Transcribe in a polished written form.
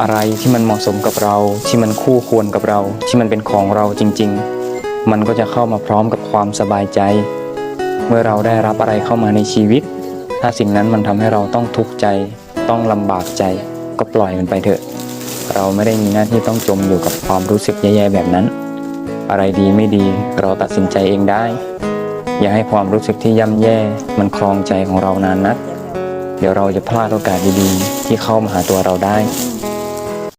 อะไรที่มันเหมาะสมกับเราที่มันคู่ควรกับเราที่มันเป็นของเราจริงๆมันก็จะเข้ามาพร้อมกับความสบายใจเมื่อเราได้รับอะไรเข้ามาในชีวิตถ้าสิ่งนั้นมันทำให้เราต้องทุกข์ใจต้องลำบากใจก็ปล่อยมันไปเถอะเราไม่ได้มีหน้าที่ต้องจมอยู่กับความรู้สึกแย่ๆแบบนั้นอะไรดีไม่ดีเราตัดสินใจเองได้อย่าให้ความรู้สึกที่ย่ำแย่มันครองใจของเรานานนักเดี๋ยวเราจะพลาดโอกาสดีๆที่เข้ามาหาตัวเราได้